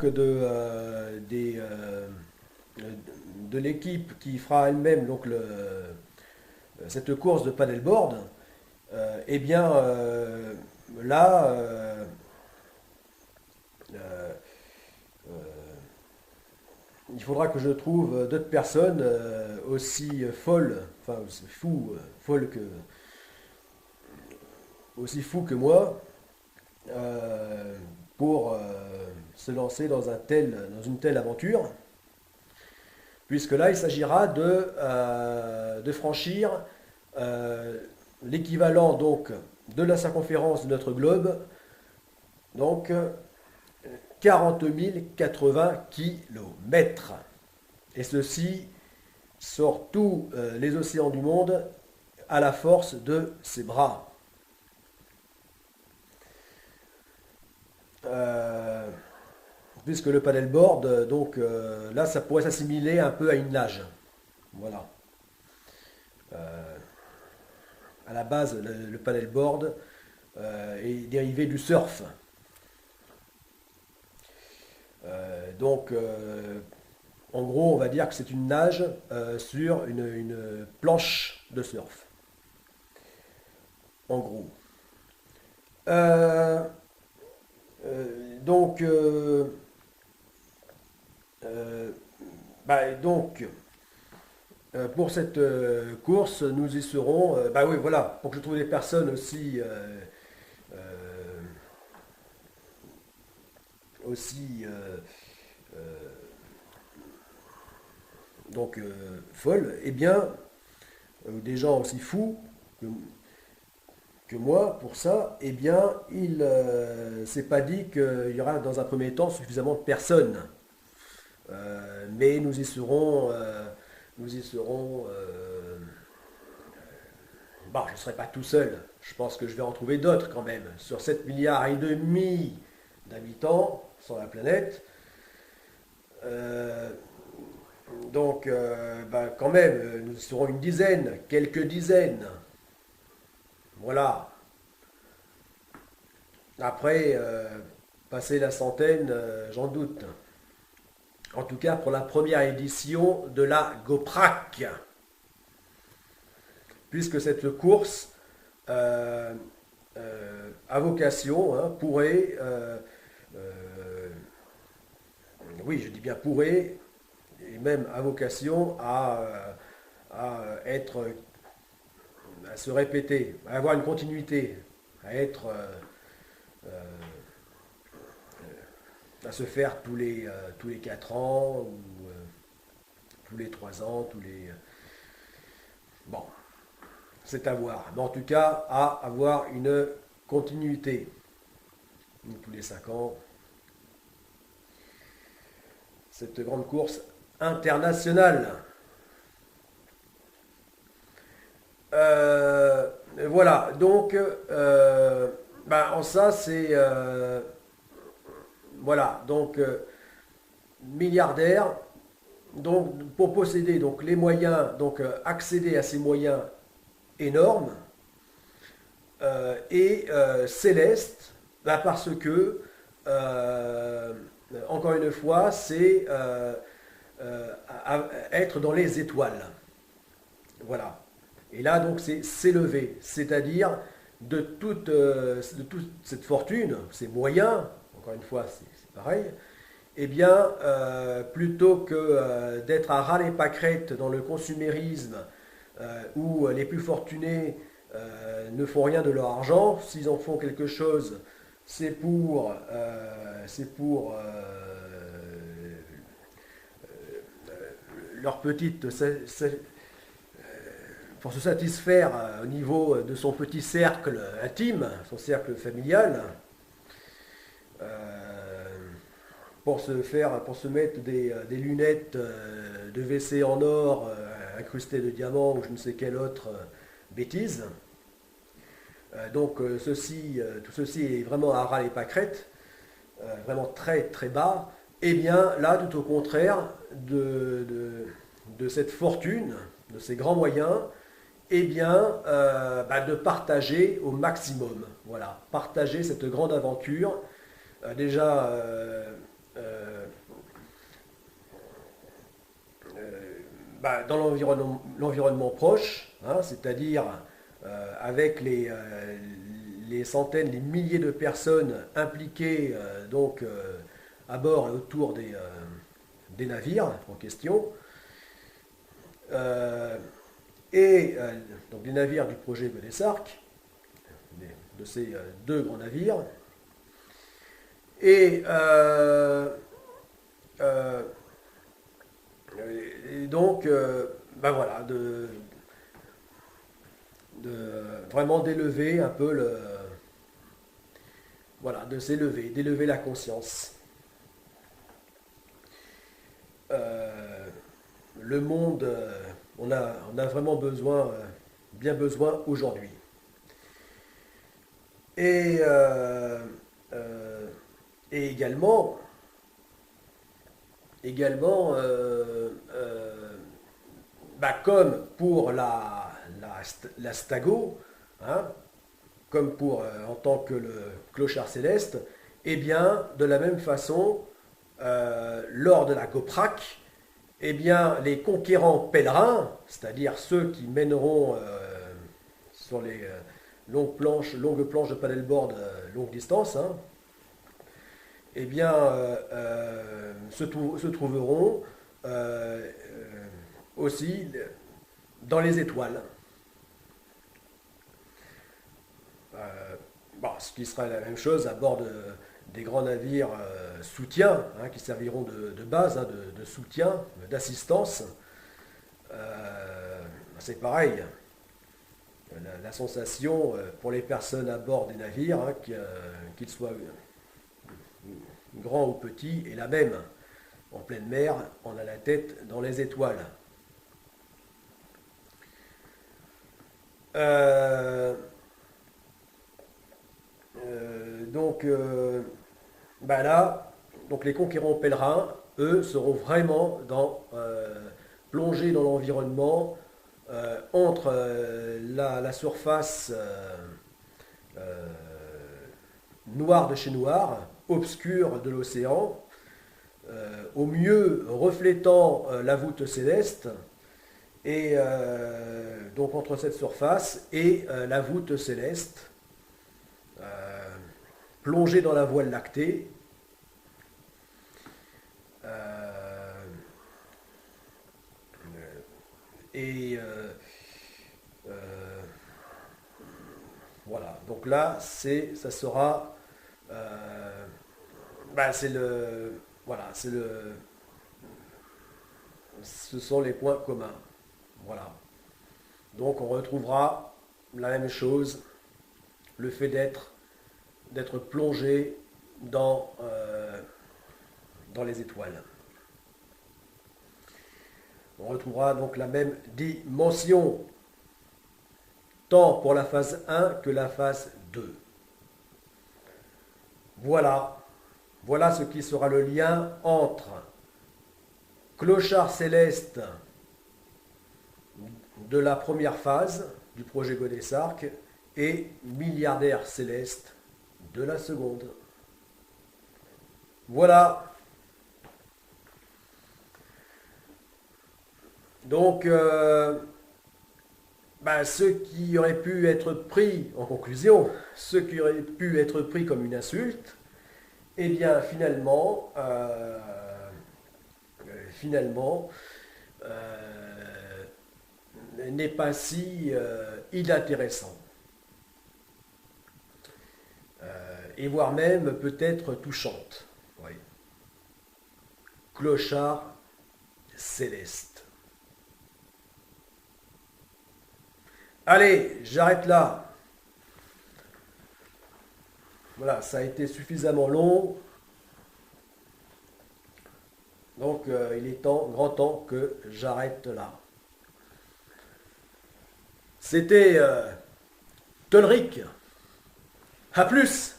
donc de l'équipe qui fera elle-même donc cette course de paddleboard, eh bien là, euh, il faudra que je trouve d'autres personnes aussi folles, enfin aussi fous que moi, euh, pour se lancer dans une telle aventure, puisque là il s'agira de franchir euh, l'équivalent donc de la circonférence de notre globe, donc 40 080 kilomètres. Et ceci sur tous les océans du monde à la force de ses bras. Euh, Puisque le paddleboard, donc là, ça pourrait s'assimiler un peu à une nage. Voilà. Euh, à la base, le paddleboard est dérivé du surf. Donc, en gros, on va dire que c'est une nage sur une planche de surf. En gros. Euh, donc, euh, donc, pour cette course, nous y serons. Bah oui, voilà, pour que je trouve des personnes aussi, euh, aussi donc folles, eh bien, des gens aussi fous que, que moi pour ça, eh bien, il s'est pas dit qu'il y aura dans un premier temps suffisamment de personnes. Mais nous y serons. Nous y serons. Bon, je ne serai pas tout seul. Je pense que je vais en trouver d'autres quand même. Sur 7 milliards et demi d'habitants sur la planète. Euh, donc, quand même, nous serons une dizaine, quelques dizaines. Voilà. Après, passer la centaine, j'en doute. En tout cas, pour la première édition de la GoPrac. Puisque cette course euh, a vocation, hein, pourrait, oui, je dis bien pourrait, et même a vocation à être, à se répéter, à avoir une continuité, à être, à se faire tous les 4 ans, ou tous les 3 ans, bon, c'est à voir. Mais en tout cas, à avoir une continuité. Tous les 5 ans, cette grande course internationale. Euh, voilà, donc, en ça, c'est. Voilà, donc, milliardaire. Donc, pour posséder donc, les moyens, donc accéder à ces moyens énormes, et céleste, parce que, encore une fois, c'est être dans les étoiles. Voilà. Et là, donc, c'est s'élever, c'est-à-dire de toute cette fortune, ces moyens, encore une fois, c'est pareil, eh bien, plutôt que d'être à ras les pâquerettes dans le consumérisme, où les plus fortunés ne font rien de leur argent, s'ils en font quelque chose, c'est pour leur petite pour se satisfaire au niveau de son petit cercle intime, son cercle familial, euh, pour se mettre des lunettes de WC en or incrustées de diamants ou je ne sais quelle autre bêtise. Donc tout ceci est vraiment à ras les pâquerettes, vraiment très très bas. Et bien là, tout au contraire de cette fortune, de ces grands moyens, eh bien, de partager au maximum. Voilà, partager cette grande aventure. Déjà, dans l'environnement proche, hein, c'est-à-dire avec les centaines, les milliers de personnes impliquées à bord et autour des navires en question, donc des navires du projet Godessark, de ces deux grands navires, et, euh, et donc voilà, vraiment d'élever un peu voilà, de s'élever, d'élever la conscience. Euh, le monde, on a vraiment besoin, bien besoin aujourd'hui. Et, euh, euh, et également, comme pour la Stago, hein, comme pour en tant que le clochard céleste, eh bien, de la même façon, lors de la Goprak, eh bien, les conquérants pèlerins, c'est-à-dire ceux qui mèneront sur les longues planches de paddleboard longue distance, hein, eh bien, se trouveront aussi dans les étoiles. Ce qui sera la même chose à bord des grands navires soutiens, hein, qui serviront de base, hein, de soutien, d'assistance. C'est pareil. La sensation pour les personnes à bord des navires, hein, qu'ils soient grands ou petits, est la même. En pleine mer, on a la tête dans les étoiles. Euh, donc là, donc les conquérants pèlerins, eux, seront vraiment plongés dans l'environnement entre la surface euh, noire de chez noir, obscure de l'océan, au mieux reflétant la voûte céleste, et donc entre cette surface et la voûte céleste, plongée dans la voie lactée. Et voilà, donc là, ça sera, c'est le, voilà, ce sont les points communs. Voilà. Donc on retrouvera la même chose, le fait d'être plongé dans les étoiles. On retrouvera donc la même dimension, tant pour la phase 1 que la phase 2. Voilà. Voilà ce qui sera le lien entre clochard céleste de la première phase du projet Godessark et milliardaire céleste de la seconde. Voilà. Donc, ce qui aurait pu être pris, en conclusion, ce qui aurait pu être pris comme une insulte, eh bien, finalement, n'est pas si inintéressant. Et voire même peut-être touchante. Oui. Clochard céleste. Allez, j'arrête là. Voilà, ça a été suffisamment long. Donc il est grand temps que j'arrête là. C'était Tolric. A plus!